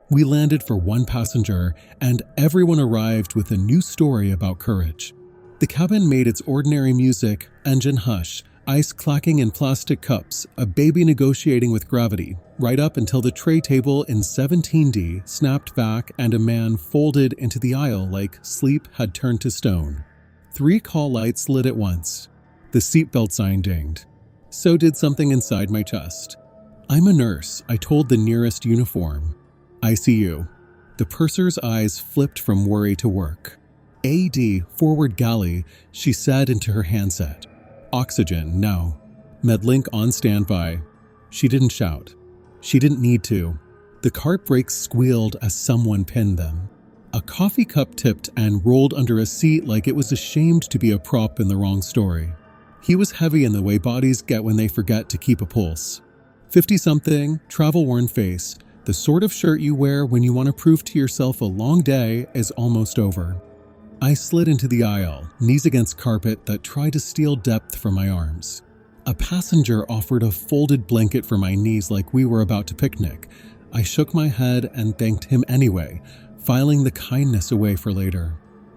We landed for one passenger, and everyone arrived with a new story about courage. The cabin made its ordinary music, engine hush, ice clacking in plastic cups, a baby negotiating with gravity, right up until the tray table in 17D snapped back and a man folded into the aisle like sleep had turned to stone. 3 call lights lit at once. The seatbelt sign dinged. So did something inside my chest. "I'm a nurse," I told the nearest uniform. "ICU." The purser's eyes flipped from worry to work. "AD, forward galley," she said into her handset. "Oxygen, now." "Medlink on standby." She didn't shout. She didn't need to. The cart brakes squealed as someone pinned them. A coffee cup tipped and rolled under a seat like it was ashamed to be a prop in the wrong story. He was heavy in the way bodies get when they forget to keep a pulse. 50-something, travel-worn face, the sort of shirt you wear when you want to prove to yourself a long day is almost over. I slid into the aisle, knees against carpet that tried to steal depth from my arms. A passenger offered a folded blanket for my knees like we were about to picnic. I shook my head and thanked him anyway, filing the kindness away for later.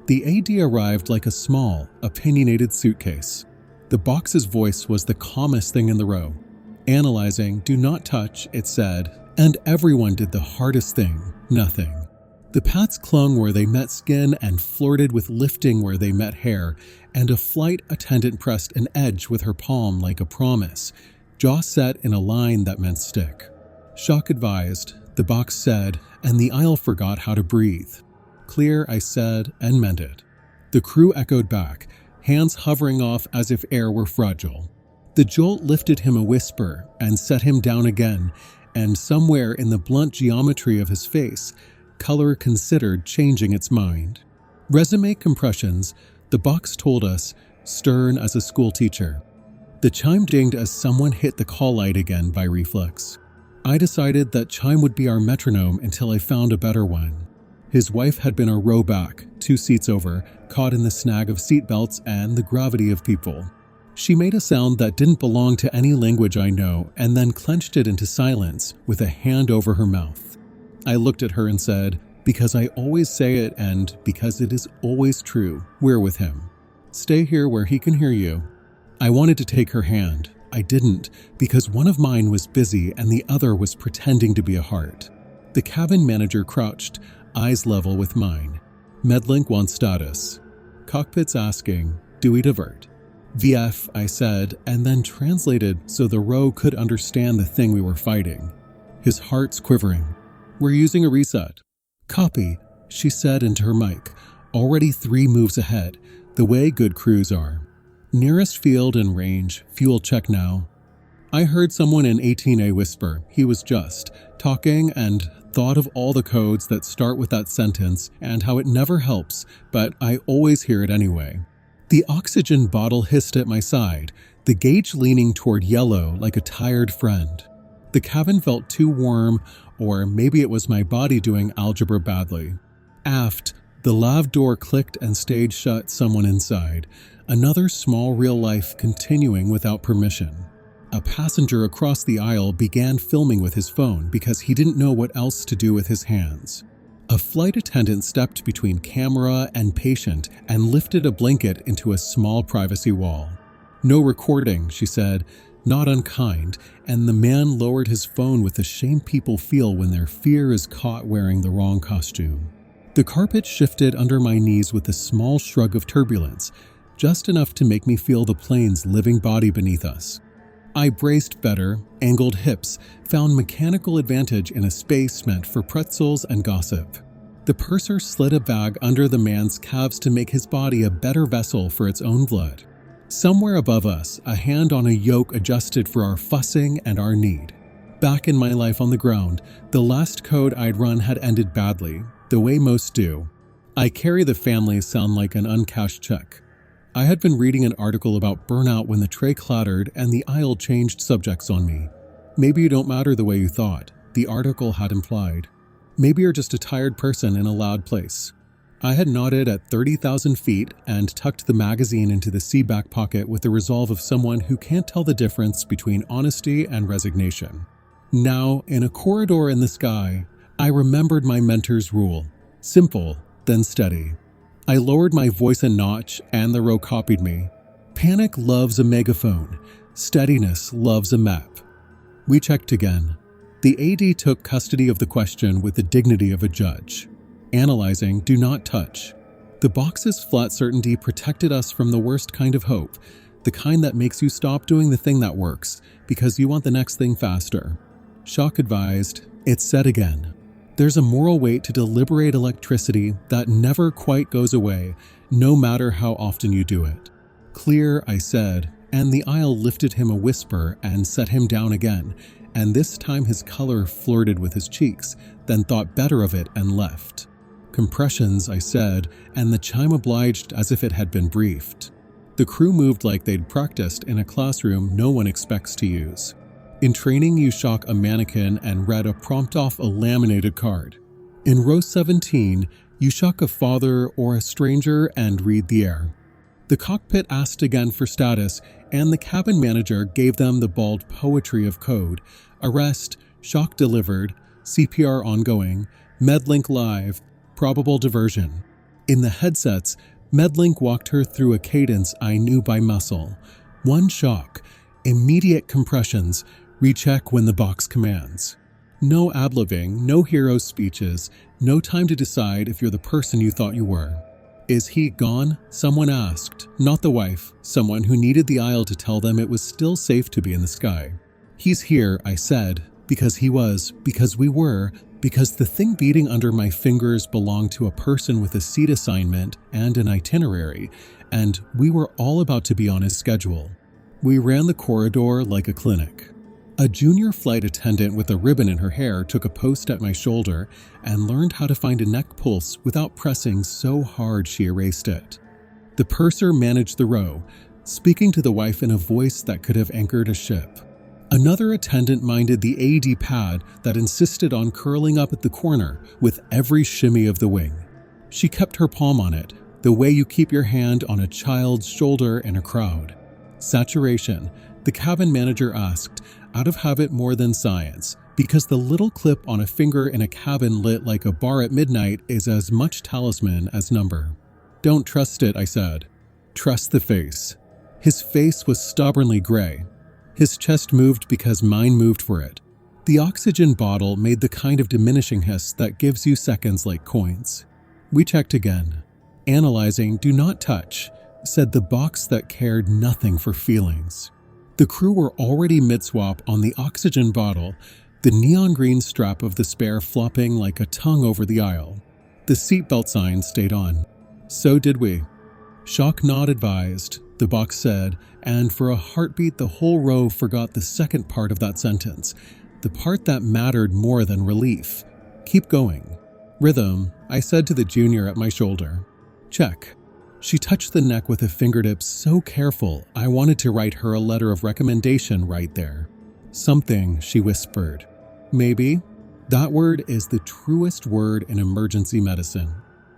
The AD arrived like a small, opinionated suitcase. The box's voice was the calmest thing in the row. Analyzing, "Do not touch," it said, and everyone did the hardest thing, nothing. The pats clung where they met skin and flirted with lifting where they met hair, and a flight attendant pressed an edge with her palm like a promise, jaw set in a line that meant stick. "Shock advised," the box said, and the aisle forgot how to breathe. "Clear," I said, and meant it. The crew echoed back, hands hovering off as if air were fragile. The jolt lifted him a whisper and set him down again, and somewhere in the blunt geometry of his face, color considered changing its mind. "Resume compressions," the box told us, stern as a school teacher. The chime dinged as someone hit the call light again by reflex. I decided that chime would be our metronome until I found a better one. His wife had been a row back, 2 seats over, caught in the snag of seatbelts and the gravity of people. She made a sound that didn't belong to any language I know and then clenched it into silence with a hand over her mouth. I looked at her and said, "Because I always say it and because it is always true, we're with him. Stay here where he can hear you." I wanted to take her hand. I didn't, because one of mine was busy and the other was pretending to be a heart. The cabin manager crouched, eyes level with mine. "Medlink wants status." Cockpit's asking, "Do we divert?" "VF," I said, and then translated so the row could understand the thing we were fighting. His heart's quivering. "We're using a reset." "Copy," she said into her mic, already 3 moves ahead, the way good crews are. "Nearest field and range, fuel check now." I heard someone in 18A whisper. He was just talking and thought of all the codes that start with that sentence and how it never helps, but I always hear it anyway. The oxygen bottle hissed at my side, the gauge leaning toward yellow like a tired friend. The cabin felt too warm, or maybe it was my body doing algebra badly. Aft, the lav door clicked and stayed shut, someone inside. Another small real life continuing without permission. A passenger across the aisle began filming with his phone because he didn't know what else to do with his hands. A flight attendant stepped between camera and patient and lifted a blanket into a small privacy wall. "No recording," she said, not unkind, and the man lowered his phone with the shame people feel when their fear is caught wearing the wrong costume. The carpet shifted under my knees with a small shrug of turbulence, just enough to make me feel the plane's living body beneath us. I braced better, angled hips, found mechanical advantage in a space meant for pretzels and gossip. The purser slid a bag under the man's calves to make his body a better vessel for its own blood. Somewhere above us, a hand on a yoke adjusted for our fussing and our need. Back in my life on the ground, the last code I'd run had ended badly, the way most do. "I carry the family" sound like an uncashed check. I had been reading an article about burnout when the tray clattered and the aisle changed subjects on me. "Maybe you don't matter the way you thought," the article had implied. "Maybe you're just a tired person in a loud place." I had nodded at 30,000 feet and tucked the magazine into the seat back pocket with the resolve of someone who can't tell the difference between honesty and resignation. Now, in a corridor in the sky, I remembered my mentor's rule: simple, then steady. I lowered my voice a notch, and the row copied me. Panic loves a megaphone. Steadiness loves a map. We checked again. The AD took custody of the question with the dignity of a judge. Analyzing, do not touch. The box's flat certainty protected us from the worst kind of hope, the kind that makes you stop doing the thing that works because you want the next thing faster. Shock advised, it said again. There's a moral weight to deliberate electricity that never quite goes away, no matter how often you do it. Clear, I said, and the aisle lifted him a whisper and set him down again, and this time his color flirted with his cheeks, then thought better of it and left. Compressions, I said, and the chime obliged as if it had been briefed. The crew moved like they'd practiced in a classroom no one expects to use. In training, you shock a mannequin and read a prompt off a laminated card. In row 17, you shock a father or a stranger and read the air. The cockpit asked again for status, and the cabin manager gave them the bald poetry of code: arrest, shock delivered, CPR ongoing, Medlink live, probable diversion. In the headsets, Medlink walked her through a cadence I knew by muscle. One shock, immediate compressions, recheck when the box commands. No ad-libbing, no hero speeches, no time to decide if you're the person you thought you were. Is he gone? Someone asked, not the wife, someone who needed the aisle to tell them it was still safe to be in the sky. He's here, I said, because he was, because we were, because the thing beating under my fingers belonged to a person with a seat assignment and an itinerary, and we were all about to be on his schedule. We ran the corridor like a clinic. A junior flight attendant with a ribbon in her hair took a post at my shoulder and learned how to find a neck pulse without pressing so hard she erased it. The purser managed the row, speaking to the wife in a voice that could have anchored a ship. Another attendant minded the AD pad that insisted on curling up at the corner with every shimmy of the wing. She kept her palm on it, the way you keep your hand on a child's shoulder in a crowd. Saturation, the cabin manager asked, out of habit more than science, because the little clip on a finger in a cabin lit like a bar at midnight is as much talisman as number. Don't trust it, I said. Trust the face. His face was stubbornly gray. His chest moved because mine moved for it. The oxygen bottle made the kind of diminishing hiss that gives you seconds like coins. We checked again. Analyzing, do not touch, said the box that cared nothing for feelings. The crew were already mid-swap on the oxygen bottle, the neon green strap of the spare flopping like a tongue over the aisle. The seatbelt sign stayed on. So did we. Shock not advised, the box said, and for a heartbeat the whole row forgot the second part of that sentence, the part that mattered more than relief. Keep going. Rhythm, I said to the junior at my shoulder. Check. She touched the neck with a fingertip so careful I wanted to write her a letter of recommendation right there. Something, she whispered. Maybe. That word is the truest word in emergency medicine.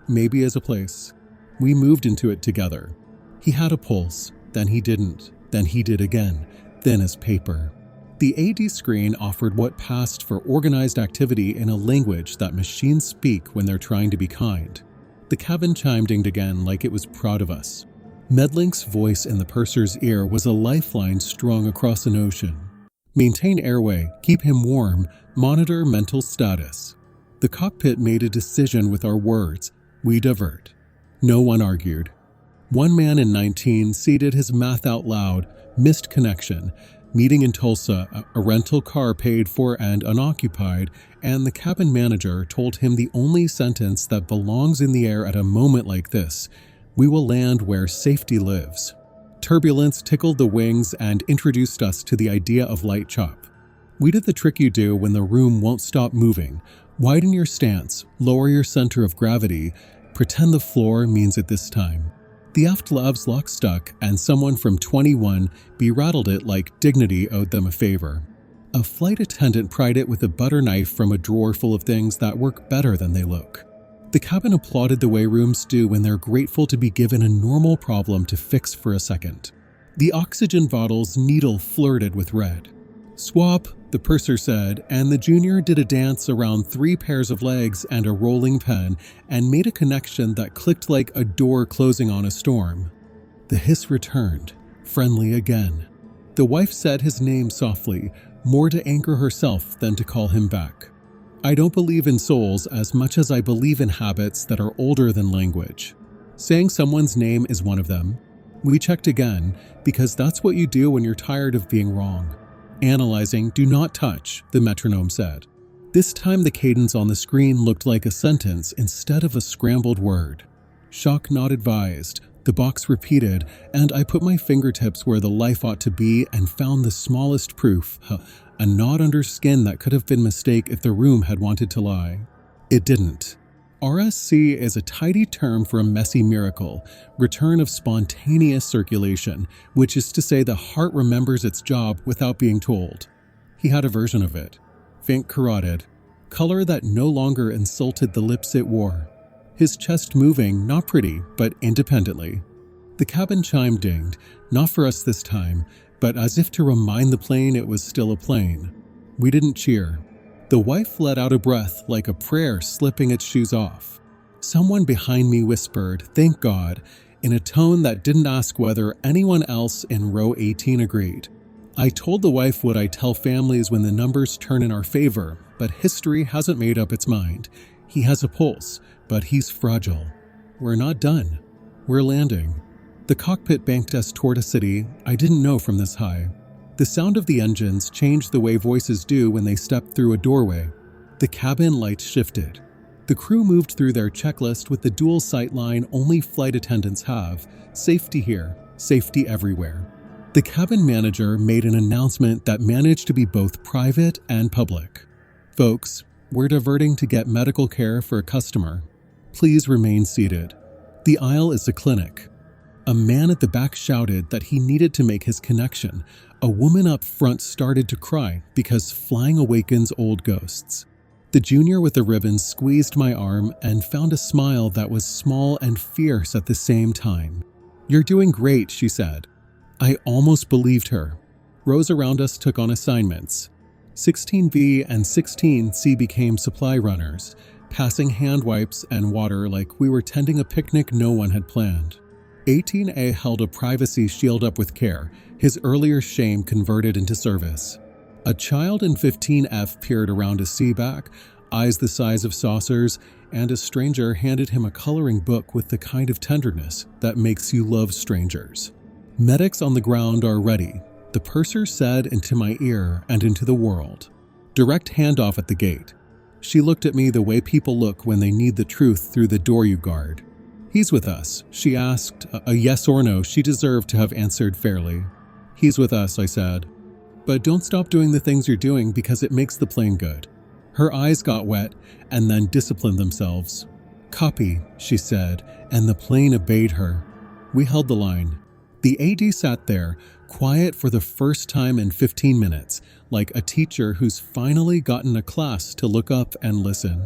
Maybe as a place. We moved into it together. He had a pulse, then he didn't, then he did again, thin as paper. The AD screen offered what passed for organized activity in a language that machines speak when they're trying to be kind. The cabin chime dinged again like it was proud of us. Medlink's voice in the purser's ear was a lifeline strung across an ocean. Maintain airway, keep him warm, monitor mental status. The cockpit made a decision with our words. We divert. No one argued. One man in 19 seated his math out loud, missed connection, meeting in Tulsa, a rental car paid for and unoccupied, and the cabin manager told him the only sentence that belongs in the air at a moment like this: we will land where safety lives. Turbulence tickled the wings and introduced us to the idea of light chop. We did the trick you do when the room won't stop moving. Widen your stance, lower your center of gravity, pretend the floor means it this time. The aft lab's lock stuck, and someone from 21 be-rattled it like dignity owed them a favor. A flight attendant pried it with a butter knife from a drawer full of things that work better than they look. The cabin applauded the way rooms do when they're grateful to be given a normal problem to fix for a second. The oxygen bottle's needle flirted with red. "Swap," the purser said, and the junior did a dance around 3 pairs of legs and a rolling pen and made a connection that clicked like a door closing on a storm. The hiss returned, friendly again. The wife said his name softly, more to anchor herself than to call him back. I don't believe in souls as much as I believe in habits that are older than language. Saying someone's name is one of them. We checked again, because that's what you do when you're tired of being wrong. Analyzing, "Do not touch," the metronome said. This time the cadence on the screen looked like a sentence instead of a scrambled word. "Shock not advised," the box repeated, and I put my fingertips where the life ought to be and found the smallest proof, a knot under skin that could have been mistake if the room had wanted to lie. It didn't. RSC is a tidy term for a messy miracle, return of spontaneous circulation, which is to say the heart remembers its job without being told. He had a version of it. Faint carotid, color that no longer insulted the lips it wore. His chest moving, not pretty, but independently. The cabin chime dinged, not for us this time, but as if to remind the plane it was still a plane. We didn't cheer. The wife let out a breath like a prayer slipping its shoes off. Someone behind me whispered, "Thank God," in a tone that didn't ask whether anyone else in row 18 agreed. I told the wife what I tell families when the numbers turn in our favor, but history hasn't made up its mind. He has a pulse, but he's fragile. We're not done. We're landing. The cockpit banked us toward a city I didn't know from this high. The sound of the engines changed the way voices do when they step through a doorway. The cabin lights shifted. The crew moved through their checklist with the dual sight line only flight attendants have: safety here, safety everywhere. The cabin manager made an announcement that managed to be both private and public. "Folks, we're diverting to get medical care for a customer. Please remain seated. The aisle is a clinic." A man at the back shouted that he needed to make his connection. A woman up front started to cry because flying awakens old ghosts. The junior with the ribbon squeezed my arm and found a smile that was small and fierce at the same time. "You're doing great," she said. I almost believed her. Rows around us took on assignments. 16B and 16C became supply runners, passing hand wipes and water like we were tending a picnic no one had planned. 18A held a privacy shield up with care, his earlier shame converted into service. A child in 15F peered around a seaback, eyes the size of saucers, and a stranger handed him a coloring book with the kind of tenderness that makes you love strangers. "Medics on the ground are ready," the purser said into my ear and into the world. "Direct handoff at the gate." She looked at me the way people look when they need the truth through the door you guard. "He's with us," she asked, a yes or no she deserved to have answered fairly. "He's with us," I said. "But don't stop doing the things you're doing because it makes the plane good." Her eyes got wet and then disciplined themselves. "Copy," she said, and the plane obeyed her. We held the line. The AD sat there, quiet for the first time in 15 minutes, like a teacher who's finally gotten a class to look up and listen.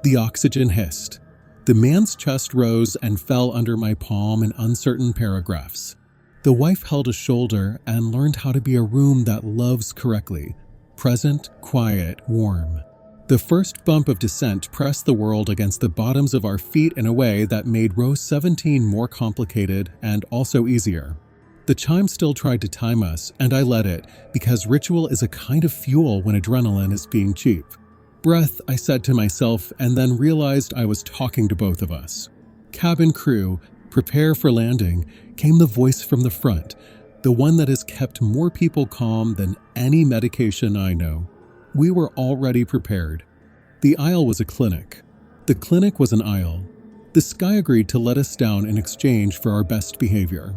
The oxygen hissed. The man's chest rose and fell under my palm in uncertain paragraphs. The wife held a shoulder and learned how to be a room that loves correctly. Present, quiet, warm. The first bump of descent pressed the world against the bottoms of our feet in a way that made row 17 more complicated and also easier. The chime still tried to time us, and I let it, because ritual is a kind of fuel when adrenaline is being cheap. "Breath," I said to myself, and then realized I was talking to both of us. "Cabin crew, prepare for landing," came the voice from the front, the one that has kept more people calm than any medication I know. We were already prepared. The aisle was a clinic. The clinic was an aisle. The sky agreed to let us down in exchange for our best behavior.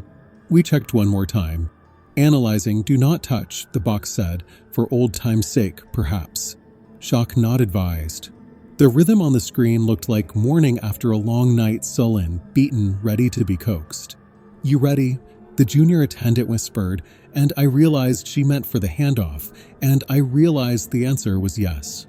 We checked one more time. Analyzing, "Do not touch," the box said, "for old time's sake, perhaps. Shock not advised." The rhythm on the screen looked like morning after a long night sullen, beaten, ready to be coaxed. "You ready?" the junior attendant whispered, and I realized she meant for the handoff, and I realized the answer was yes.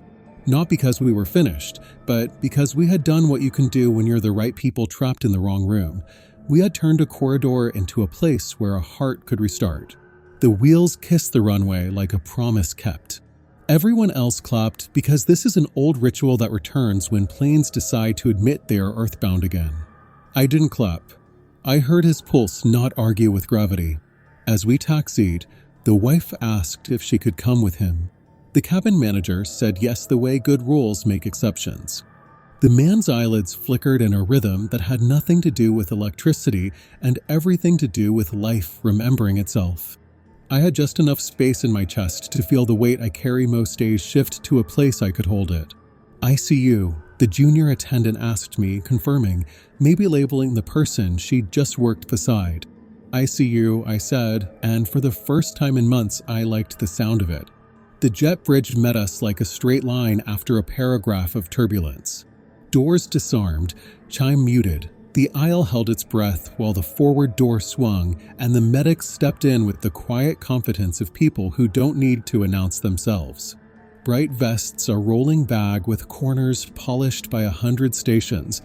Not because we were finished, but because we had done what you can do when you're the right people trapped in the wrong room. We had turned a corridor into a place where a heart could restart. The wheels kissed the runway like a promise kept. Everyone else clapped because this is an old ritual that returns when planes decide to admit they are earthbound again. I didn't clap. I heard his pulse not argue with gravity. As we taxied, the wife asked if she could come with him. The cabin manager said yes, the way good rules make exceptions. The man's eyelids flickered in a rhythm that had nothing to do with electricity and everything to do with life remembering itself. I had just enough space in my chest to feel the weight I carry most days shift to a place I could hold it. ICU, the junior attendant asked me, confirming, maybe labeling the person she'd just worked beside. ICU, I said, and for the first time in months, I liked the sound of it. The jet bridge met us like a straight line after a paragraph of turbulence. Doors disarmed, chime muted. The aisle held its breath while the forward door swung, and the medics stepped in with the quiet confidence of people who don't need to announce themselves. Bright vests, a rolling bag with corners polished by 100 stations,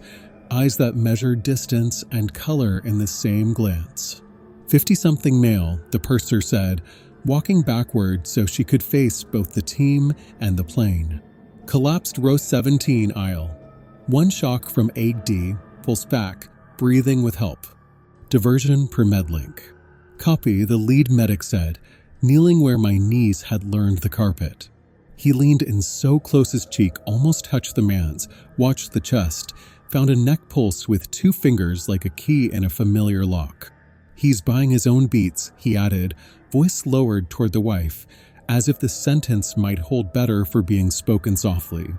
eyes that measure distance and color in the same glance. 50-something male, the purser said, walking backward so she could face both the team and the plane. Collapsed row 17 aisle. One shock from aid D, pulse back, breathing with help. Diversion per medlink. Copy, the lead medic said, kneeling where my knees had learned the carpet. He leaned in so close his cheek almost touched the man's, watched the chest, found a neck pulse with 2 fingers like a key in a familiar lock. He's buying his own beats, he added, voice lowered toward the wife, as if the sentence might hold better for being spoken softly.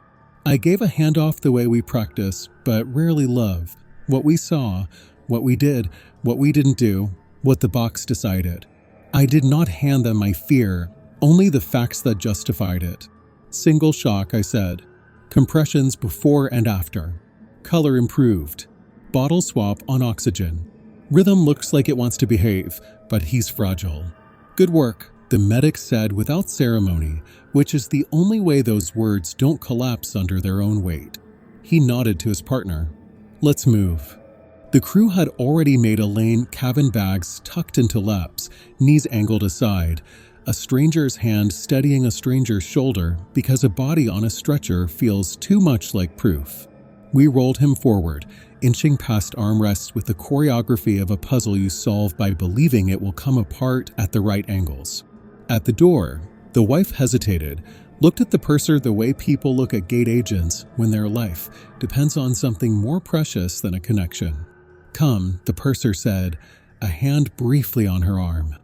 I gave a handoff the way we practice, but rarely love. What we saw, what we did, what we didn't do, what the box decided. I did not hand them my fear, only the facts that justified it. Single shock, I said. Compressions before and after. Color improved. Bottle swap on oxygen. Rhythm looks like it wants to behave, but he's fragile. Good work, the medic said without ceremony, which is the only way those words don't collapse under their own weight. He nodded to his partner. Let's move. The crew had already made a lane, cabin bags tucked into laps, knees angled aside, a stranger's hand steadying a stranger's shoulder because a body on a stretcher feels too much like proof. We rolled him forward, inching past armrests with the choreography of a puzzle you solve by believing it will come apart at the right angles. At the door, the wife hesitated, looked at the purser the way people look at gate agents when their life depends on something more precious than a connection. Come, the purser said, a hand briefly on her arm.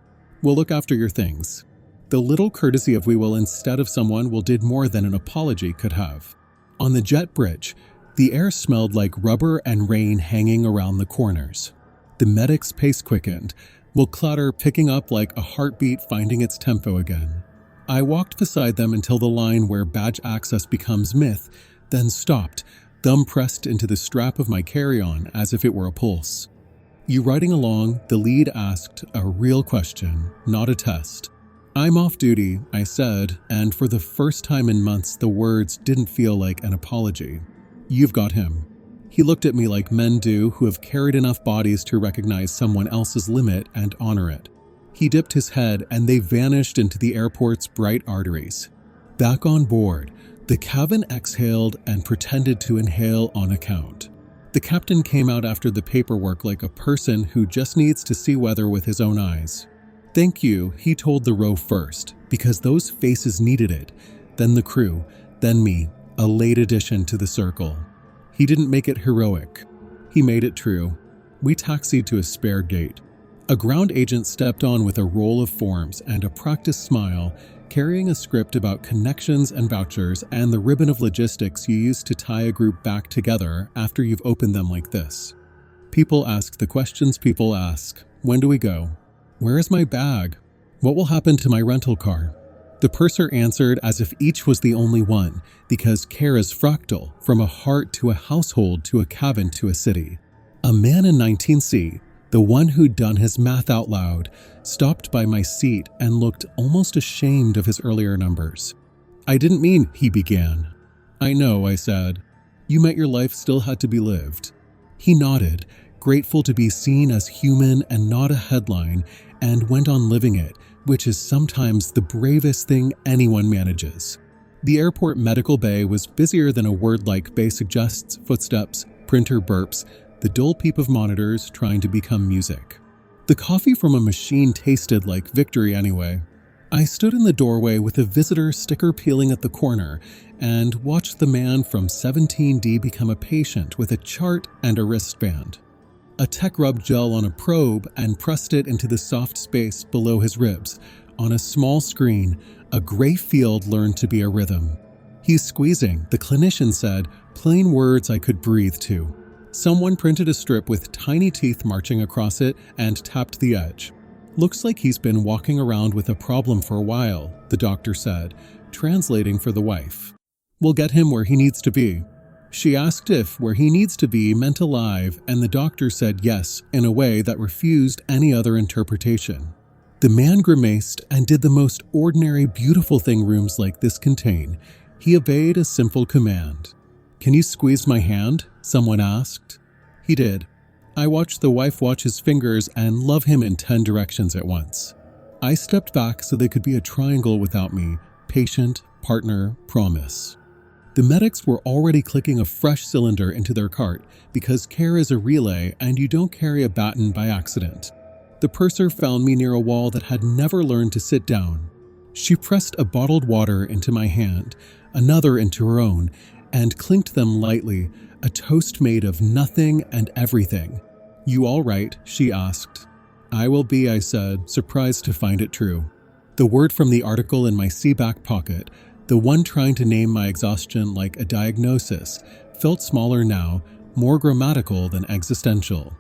We'll look after your things. The little courtesy of we will instead of someone will did more than an apology could have. On the jet bridge, the air smelled like rubber and rain hanging around the corners. The medic's pace quickened, will clatter picking up like a heartbeat finding its tempo again. I walked beside them until the line where badge access becomes myth, then stopped, thumb pressed into the strap of my carry-on as if it were a pulse. You riding along? The lead asked, a real question, not a test. I'm off duty, I said, and for the first time in months the words didn't feel like an apology. You've got him. He looked at me like men do who have carried enough bodies to recognize someone else's limit and honor it. He dipped his head and they vanished into the airport's bright arteries. Back on board, the cabin exhaled and pretended to inhale on account. The captain came out after the paperwork like a person who just needs to see weather with his own eyes. Thank you, he told the row first, because those faces needed it. Then the crew, then me, a late addition to the circle. He didn't make it heroic. He made it true. We taxied to a spare gate. A ground agent stepped on with a roll of forms and a practiced smile, carrying a script about connections and vouchers and the ribbon of logistics you use to tie a group back together after you've opened them like this. People ask the questions people ask. When do we go? Where is my bag? What will happen to my rental car? The purser answered as if each was the only one, because care is fractal, from a heart to a household to a cabin to a city. A man in 19C, the one who'd done his math out loud, stopped by my seat and looked almost ashamed of his earlier numbers. I didn't mean, he began. I know, I said. You meant your life still had to be lived. He nodded, grateful to be seen as human and not a headline, and went on living it, which is sometimes the bravest thing anyone manages. The airport medical bay was busier than a word like bay suggests, footsteps, printer burps, the dull peep of monitors trying to become music. The coffee from a machine tasted like victory anyway. I stood in the doorway with a visitor sticker peeling at the corner and watched the man from 17D become a patient with a chart and a wristband. A tech rubbed gel on a probe and pressed it into the soft space below his ribs. On a small screen, a gray field learned to be a rhythm. "He's squeezing," the clinician said, plain words I could breathe to. Someone printed a strip with tiny teeth marching across it and tapped the edge. "Looks like he's been walking around with a problem for a while," the doctor said, translating for the wife. "We'll get him where he needs to be." She asked if where he needs to be meant alive, and the doctor said yes in a way that refused any other interpretation. The man grimaced and did the most ordinary, beautiful thing rooms like this contain. He obeyed a simple command. "Can you squeeze my hand?" someone asked. He did. I watched the wife watch his fingers and love him in 10 directions at once. I stepped back so they could be a triangle without me: patient, partner, promise. The medics were already clicking a fresh cylinder into their cart because care is a relay and you don't carry a baton by accident. The purser found me near a wall that had never learned to sit down. She pressed a bottled water into my hand, another into her own, and clinked them lightly, a toast made of nothing and everything. "You all right?" she asked. "I will be," I said, surprised to find it true. The word from the article in my back pocket, the one trying to name my exhaustion like a diagnosis, felt smaller now, more grammatical than existential.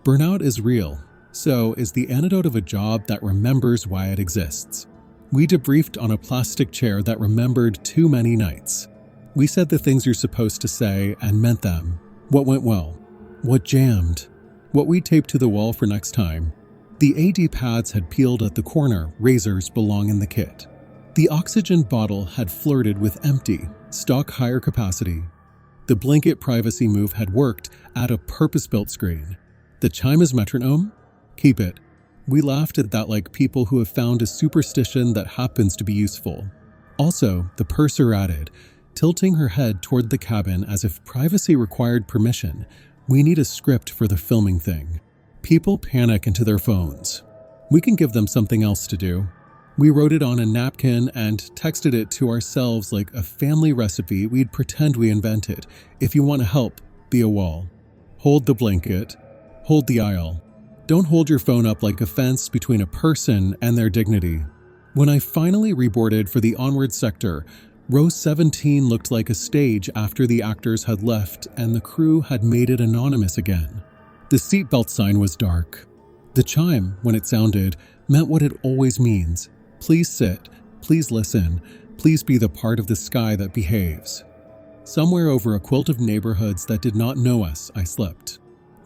Burnout is real. So is the antidote of a job that remembers why it exists. We debriefed on a plastic chair that remembered too many nights. We said the things you're supposed to say and meant them. What went well? What jammed? What we taped to the wall for next time? The AD pads had peeled at the corner, razors belong in the kit. The oxygen bottle had flirted with empty, stock higher capacity. The blanket privacy move had worked at a purpose-built screen. The chime is metronome? Keep it. We laughed at that like people who have found a superstition that happens to be useful. Also, the purser added, tilting her head toward the cabin as if privacy required permission, "We need a script for the filming thing." People panic into their phones. We can give them something else to do. We wrote it on a napkin and texted it to ourselves like a family recipe we'd pretend we invented. "If you want to help, be a wall. Hold the blanket. Hold the aisle. Don't hold your phone up like a fence between a person and their dignity." When I finally reboarded for the onward sector, row 17 looked like a stage after the actors had left and the crew had made it anonymous again. The seatbelt sign was dark. The chime, when it sounded, meant what it always means. Please sit, please listen, please be the part of the sky that behaves. Somewhere over a quilt of neighborhoods that did not know us, I slept.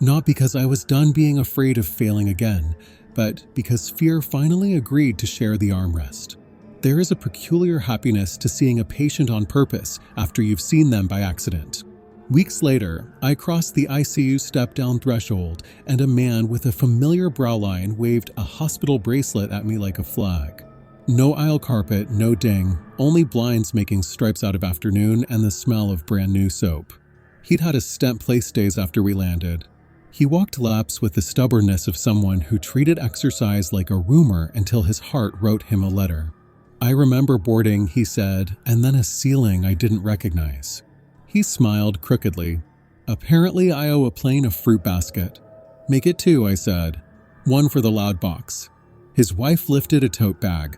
Not because I was done being afraid of failing again, but because fear finally agreed to share the armrest. There is a peculiar happiness to seeing a patient on purpose after you've seen them by accident. Weeks later, I crossed the ICU step-down threshold, and a man with a familiar browline waved a hospital bracelet at me like a flag. No aisle carpet, no ding, only blinds making stripes out of afternoon and the smell of brand new soap. He'd had a stent placed days after we landed. He walked laps with the stubbornness of someone who treated exercise like a rumor until his heart wrote him a letter. "I remember boarding," he said, and then a ceiling I didn't recognize. He smiled crookedly. "Apparently I owe a plane a fruit basket." "Make it 2, I said. "One for the loud box." His wife lifted a tote bag.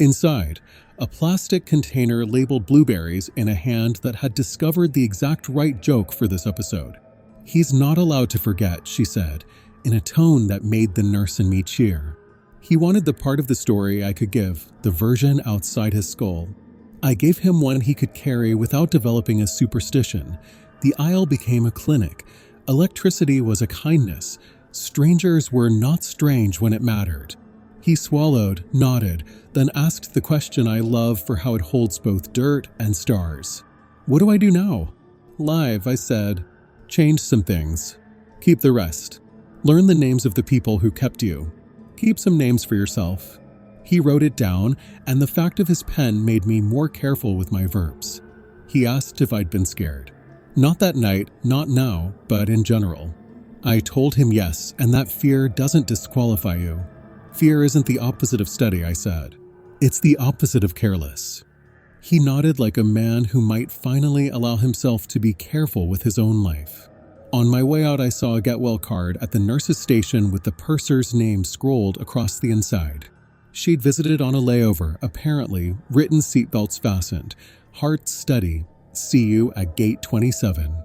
Inside, a plastic container labeled blueberries in a hand that had discovered the exact right joke for this episode. "He's not allowed to forget," she said, in a tone that made the nurse in me cheer. He wanted the part of the story I could give, the version outside his skull. I gave him one he could carry without developing a superstition. The aisle became a clinic. Electricity was a kindness. Strangers were not strange when it mattered. He swallowed, nodded, then asked the question I love for how it holds both dirt and stars. "What do I do now?" "Live," I said. "Change some things. Keep the rest. Learn the names of the people who kept you. Keep some names for yourself. He wrote it down, and the fact of his pen made me more careful with my verbs. He asked if I'd been scared. Not that night, not now, but in general. I told him yes, and that fear doesn't disqualify you. Fear isn't the opposite of steady, I said. It's the opposite of careless. He nodded like a man who might finally allow himself to be careful with his own life. On my way out, I saw a get well card at the nurse's station with the purser's name scrolled across the inside. She'd visited on a layover, apparently, written seatbelts fastened, heart steady, see you at gate 27.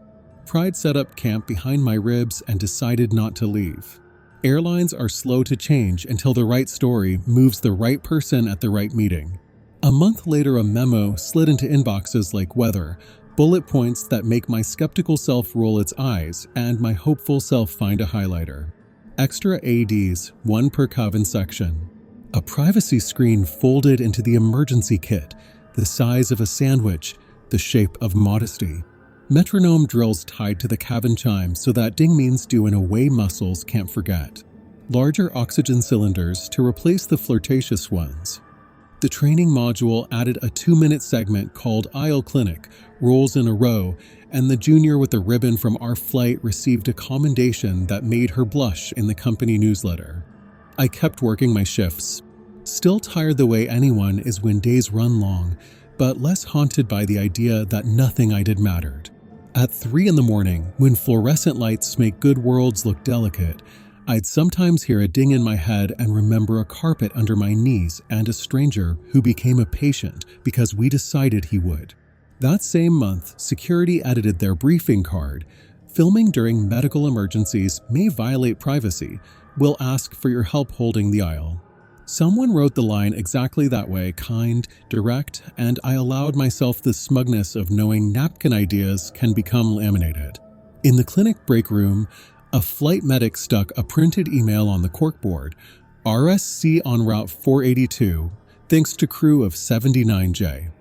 Pride set up camp behind my ribs and decided not to leave. Airlines are slow to change until the right story moves the right person at the right meeting. A month later, a memo slid into inboxes like weather, bullet points that make my skeptical self roll its eyes and my hopeful self find a highlighter. Extra ADs, 1 per cabin section. A privacy screen folded into the emergency kit, the size of a sandwich, the shape of modesty. Metronome drills tied to the cabin chime so that ding means do in a way muscles can't forget. Larger oxygen cylinders to replace the flirtatious ones. The training module added a 2-minute segment called Aisle Clinic, rolls in a row, and the junior with the ribbon from our flight received a commendation that made her blush in the company newsletter. I kept working my shifts. Still tired the way anyone is when days run long, but less haunted by the idea that nothing I did mattered. At 3 a.m, when fluorescent lights make good worlds look delicate, I'd sometimes hear a ding in my head and remember a carpet under my knees and a stranger who became a patient because we decided he would. That same month, security edited their briefing card. Filming during medical emergencies may violate privacy. We'll ask for your help holding the aisle. Someone wrote the line exactly that way, kind, direct, and I allowed myself the smugness of knowing napkin ideas can become laminated. In the clinic break room, a flight medic stuck a printed email on the corkboard. RSC en route 482, thanks to crew of 79J.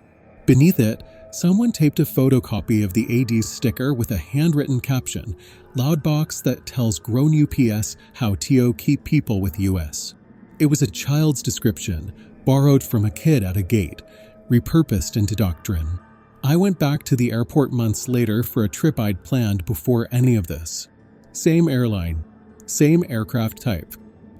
Beneath it, someone taped a photocopy of the AD's sticker with a handwritten caption, loudbox that tells grown UPS how TO keep people with US. It was a child's description, borrowed from a kid at a gate, repurposed into doctrine. I went back to the airport months later for a trip I'd planned before any of this. Same airline, same aircraft type.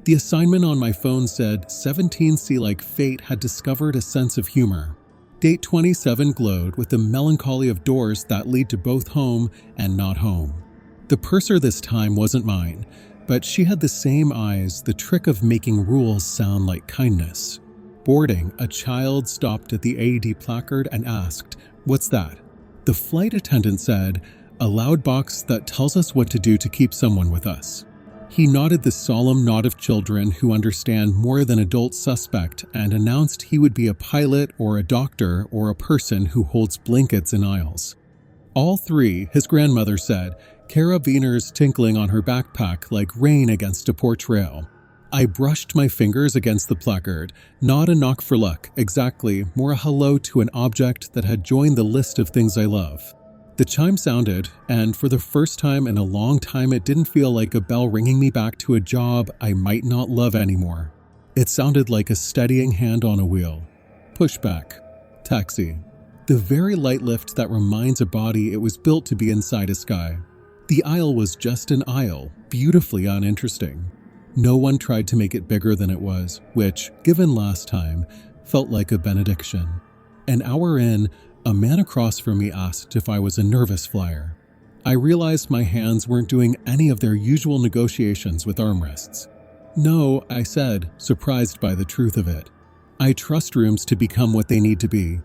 The assignment on my phone said 17C like fate had discovered a sense of humor. Date 27 glowed with the melancholy of doors that lead to both home and not home. The purser this time wasn't mine, but she had the same eyes, the trick of making rules sound like kindness. Boarding, a child stopped at the AD placard and asked, "What's that?" The flight attendant said, "A loud box that tells us what to do to keep someone with us." He nodded the solemn nod of children who understand more than adult suspect and announced he would be a pilot or a doctor or a person who holds blankets in aisles. All 3, his grandmother said, carabiners tinkling on her backpack like rain against a porch rail. I brushed my fingers against the placard, not a knock for luck, exactly, more a hello to an object that had joined the list of things I love. The chime sounded, and for the first time in a long time it didn't feel like a bell ringing me back to a job I might not love anymore. It sounded like a steadying hand on a wheel. Pushback. Taxi. The very light lift that reminds a body it was built to be inside a sky. The aisle was just an aisle, beautifully uninteresting. No one tried to make it bigger than it was, which, given last time, felt like a benediction. An hour in, a man across from me asked if I was a nervous flyer. I realized my hands weren't doing any of their usual negotiations with armrests. "No," I said, surprised by the truth of it. I trust rooms to become what they need to be.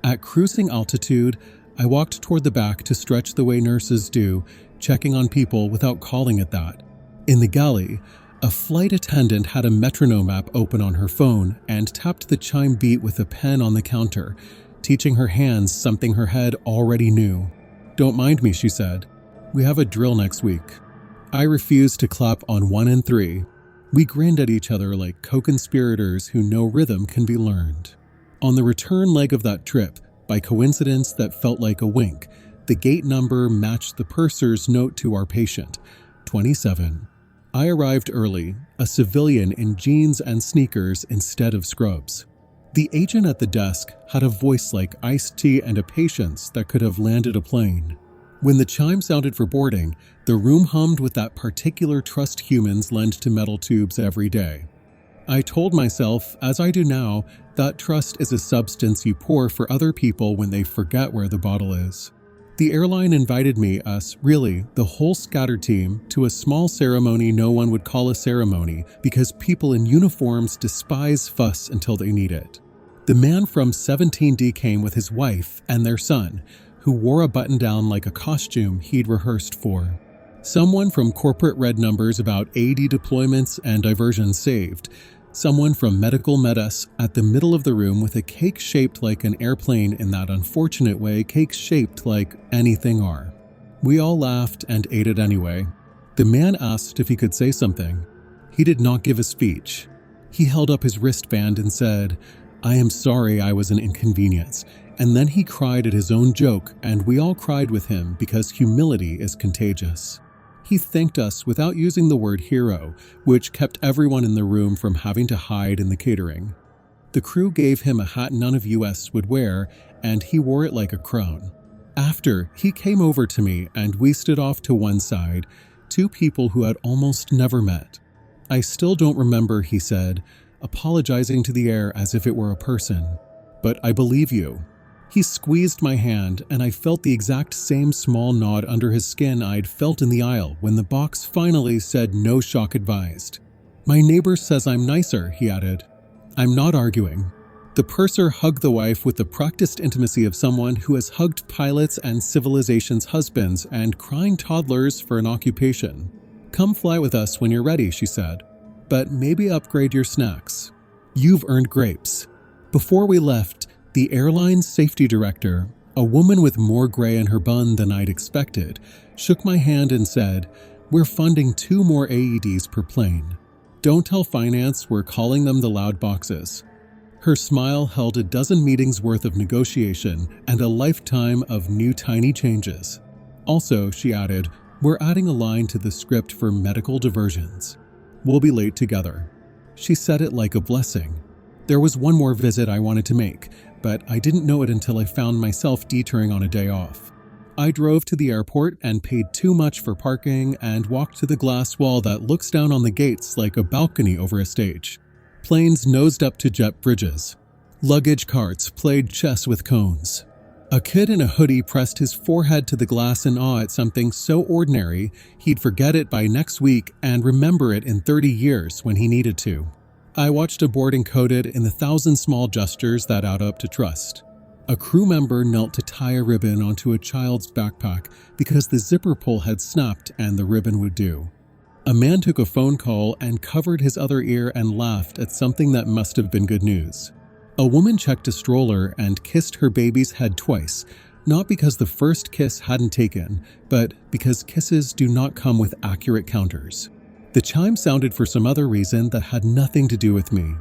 At cruising altitude, I walked toward the back to stretch the way nurses do, checking on people without calling it that. In the galley, a flight attendant had a metronome app open on her phone and tapped the chime beat with a pen on the counter, teaching her hands something her head already knew. "Don't mind me," she said. "We have a drill next week." I refused to clap on 1 and 3. We grinned at each other like co-conspirators who know rhythm can be learned. On the return leg of that trip, by coincidence that felt like a wink, the gate number matched the purser's note to our patient, 27. I arrived early, a civilian in jeans and sneakers instead of scrubs. The agent at the desk had a voice like iced tea and a patience that could have landed a plane. When the chime sounded for boarding, the room hummed with that particular trust humans lend to metal tubes every day. I told myself, as I do now, that trust is a substance you pour for other people when they forget where the bottle is. The airline invited really, the whole scatter team, to a small ceremony no one would call a ceremony because people in uniforms despise fuss until they need it. The man from 17D came with his wife and their son, who wore a button-down like a costume he'd rehearsed for. Someone from corporate read numbers about AD deployments and diversions saved. Someone from medical met us at the middle of the room with a cake shaped like an airplane in that unfortunate way cakes shaped like anything are. We all laughed and ate it anyway. The man asked if he could say something. He did not give a speech. He held up his wristband and said, "I am sorry I was an inconvenience." And then he cried at his own joke, and we all cried with him because humility is contagious. He thanked us without using the word hero, which kept everyone in the room from having to hide in the catering. The crew gave him a hat none of us would wear, and he wore it like a crown. After, he came over to me and we stood off to one side, two people who had almost never met. "I still don't remember," he said, apologizing to the air as if it were a person. "But I believe you." He squeezed my hand, and I felt the exact same small nod under his skin I'd felt in the aisle when the box finally said "no shock advised." "My neighbor says I'm nicer," he added. "I'm not arguing." The purser hugged the wife with the practiced intimacy of someone who has hugged pilots and civilization's husbands and crying toddlers for an occupation. "Come fly with us when you're ready," she said. "But maybe upgrade your snacks. You've earned grapes." Before we left, the airline's safety director, a woman with more gray in her bun than I'd expected, shook my hand and said, "We're funding 2 more AEDs per plane. Don't tell finance we're calling them the loud boxes." Her smile held a dozen meetings worth of negotiation and a lifetime of new tiny changes. "Also," she added, "we're adding a line to the script for medical diversions. We'll be late together." She said it like a blessing. There was one more visit I wanted to make, but I didn't know it until I found myself detouring on a day off. I drove to the airport and paid too much for parking and walked to the glass wall that looks down on the gates like a balcony over a stage. Planes nosed up to jet bridges. Luggage carts played chess with cones. A kid in a hoodie pressed his forehead to the glass in awe at something so ordinary he'd forget it by next week and remember it in 30 years when he needed to. I watched a board encoded in the 1,000 small gestures that add up to trust. A crew member knelt to tie a ribbon onto a child's backpack because the zipper pull had snapped and the ribbon would do. A man took a phone call and covered his other ear and laughed at something that must have been good news. A woman checked a stroller and kissed her baby's head twice, not because the first kiss hadn't taken, but because kisses do not come with accurate counters. The chime sounded for some other reason that had nothing to do with me.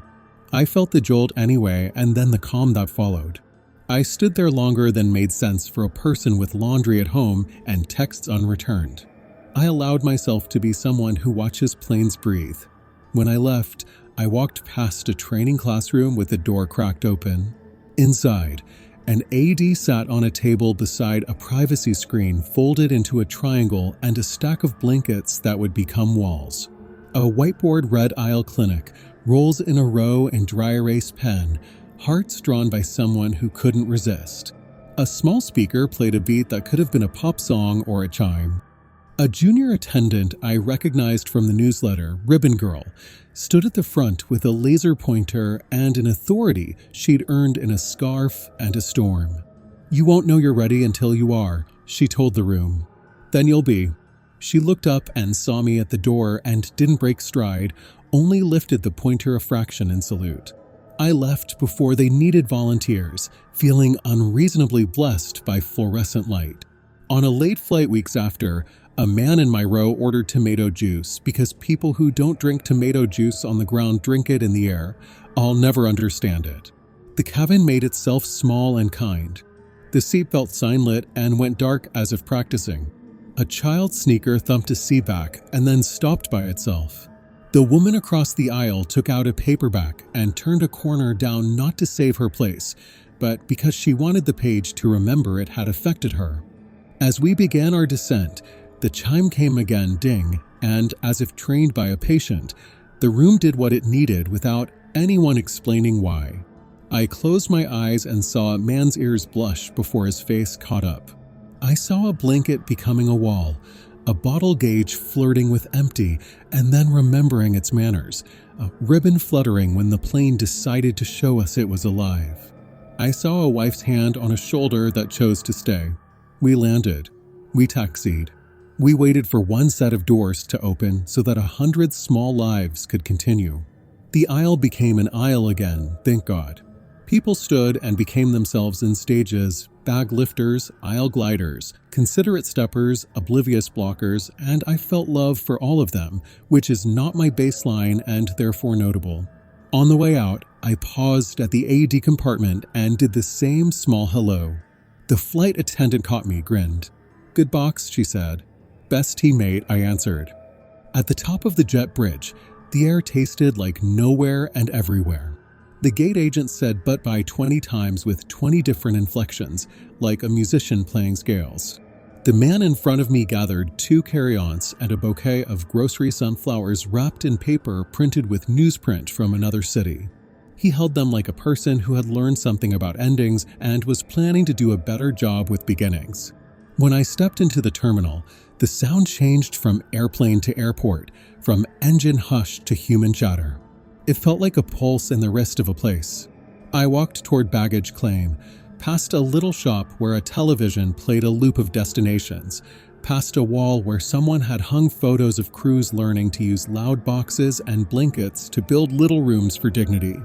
I felt the jolt anyway, and then the calm that followed. I stood there longer than made sense for a person with laundry at home and texts unreturned. I allowed myself to be someone who watches planes breathe. When I left, I walked past a training classroom with the door cracked open. Inside, an AD sat on a table beside a privacy screen folded into a triangle and a stack of blankets that would become walls. A whiteboard read aisle clinic, rolls in a row in dry erase pen, hearts drawn by someone who couldn't resist. A small speaker played a beat that could have been a pop song or a chime. A junior attendant I recognized from the newsletter, Ribbon Girl, stood at the front with a laser pointer and an authority she'd earned in a scarf and a storm. "You won't know you're ready until you are," she told the room. "Then you'll be." She looked up and saw me at the door and didn't break stride, only lifted the pointer a fraction in salute. I left before they needed volunteers, feeling unreasonably blessed by fluorescent light. On a late flight weeks after, a man in my row ordered tomato juice because people who don't drink tomato juice on the ground drink it in the air. I'll never understand it. The cabin made itself small and kind. The seatbelt sign lit and went dark as if practicing. A child's sneaker thumped a seat back and then stopped by itself. The woman across the aisle took out a paperback and turned a corner down not to save her place, but because she wanted the page to remember it had affected her. As we began our descent, the chime came again, ding, and, as if trained by a patient, the room did what it needed without anyone explaining why. I closed my eyes and saw a man's ears blush before his face caught up. I saw a blanket becoming a wall, a bottle gauge flirting with empty and then remembering its manners, a ribbon fluttering when the plane decided to show us it was alive. I saw a wife's hand on a shoulder that chose to stay. We landed. We taxied. We waited for one set of doors to open so that 100 small lives could continue. The aisle became an aisle again, thank God. People stood and became themselves in stages, bag lifters, aisle gliders, considerate steppers, oblivious blockers, and I felt love for all of them, which is not my baseline and therefore notable. On the way out, I paused at the AED compartment and did the same small hello. The flight attendant caught me, grinned. "Good box," she said. "Best teammate," I answered. At the top of the jet bridge, the air tasted like nowhere and everywhere. The gate agent said "but" by 20 times with 20 different inflections, like a musician playing scales. The man in front of me gathered 2 carry-ons and a bouquet of grocery sunflowers wrapped in paper printed with newsprint from another city. He held them like a person who had learned something about endings and was planning to do a better job with beginnings. When I stepped into the terminal, the sound changed from airplane to airport, from engine hush to human chatter. It felt like a pulse in the wrist of a place. I walked toward baggage claim, past a little shop where a television played a loop of destinations, past a wall where someone had hung photos of crews learning to use loud boxes and blankets to build little rooms for dignity.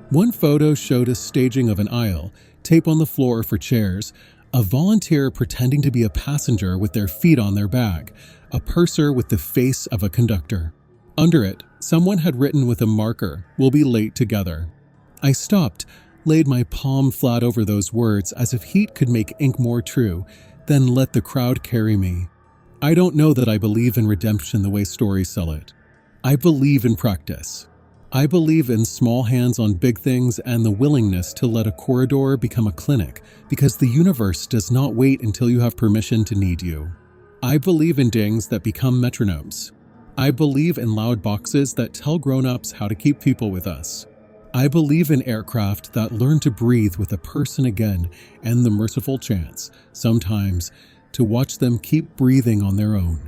One photo showed a staging of an aisle, tape on the floor for chairs, a volunteer pretending to be a passenger with their feet on their bag, a purser with the face of a conductor. Under it, someone had written with a marker, "We'll be late together." I stopped, laid my palm flat over those words as if heat could make ink more true, then let the crowd carry me. I don't know that I believe in redemption the way stories sell it. I believe in practice. I believe in small hands on big things and the willingness to let a corridor become a clinic, because the universe does not wait until you have permission to need you. I believe in dings that become metronomes. I believe in loud boxes that tell grown-ups how to keep people with us. I believe in aircraft that learn to breathe with a person again and the merciful chance, sometimes, to watch them keep breathing on their own.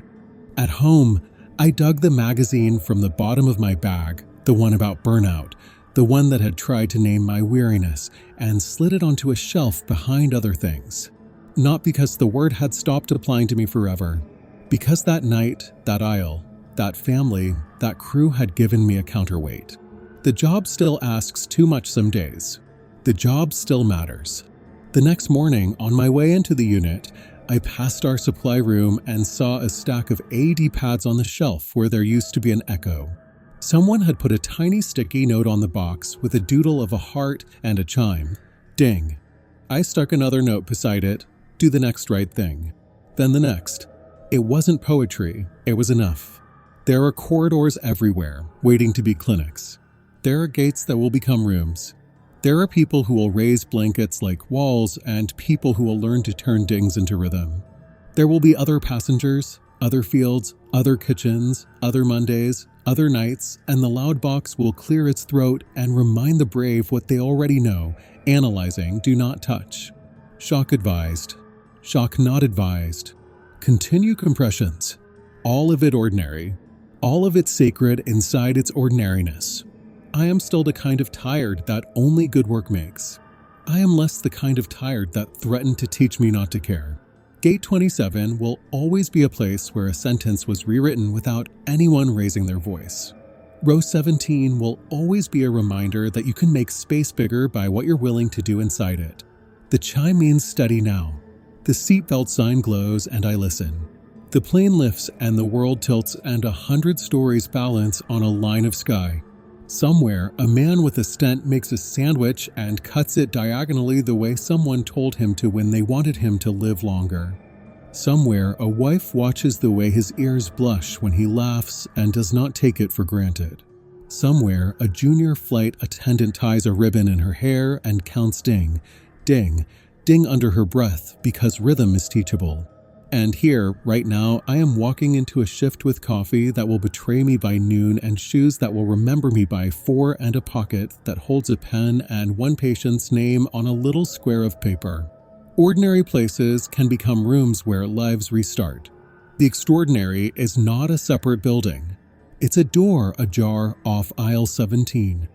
At home, I dug the magazine from the bottom of my bag, the one about burnout, the one that had tried to name my weariness, and slid it onto a shelf behind other things. Not because the word had stopped applying to me forever, because that night, that aisle, that family, that crew had given me a counterweight. The job still asks too much some days. The job still matters. The next morning, on my way into the unit, I passed our supply room and saw a stack of AED pads on the shelf where there used to be an echo. Someone had put a tiny sticky note on the box with a doodle of a heart and a chime. Ding. I stuck another note beside it. Do the next right thing. Then the next. It wasn't poetry. It was enough. There are corridors everywhere, waiting to be clinics. There are gates that will become rooms. There are people who will raise blankets like walls and people who will learn to turn dings into rhythm. There will be other passengers, other fields, other kitchens, other Mondays, other nights, and the loud box will clear its throat and remind the brave what they already know, analyzing, do not touch. Shock advised. Shock not advised. Continue compressions. All of it ordinary. All of it sacred inside its ordinariness. I am still the kind of tired that only good work makes. I am less the kind of tired that threatened to teach me not to care. Gate 27 will always be a place where a sentence was rewritten without anyone raising their voice. Row 17 will always be a reminder that you can make space bigger by what you're willing to do inside it. The chime means steady now. The seatbelt sign glows and I listen. The plane lifts and the world tilts and 100 stories balance on a line of sky. Somewhere, a man with a stent makes a sandwich and cuts it diagonally the way someone told him to when they wanted him to live longer. Somewhere, a wife watches the way his ears blush when he laughs and does not take it for granted. Somewhere, a junior flight attendant ties a ribbon in her hair and counts ding, ding, ding under her breath because rhythm is teachable. And here, right now, I am walking into a shift with coffee that will betray me by noon and shoes that will remember me by 4 and a pocket that holds a pen and one patient's name on a little square of paper. Ordinary places can become rooms where lives restart. The extraordinary is not a separate building. It's a door ajar off aisle 17.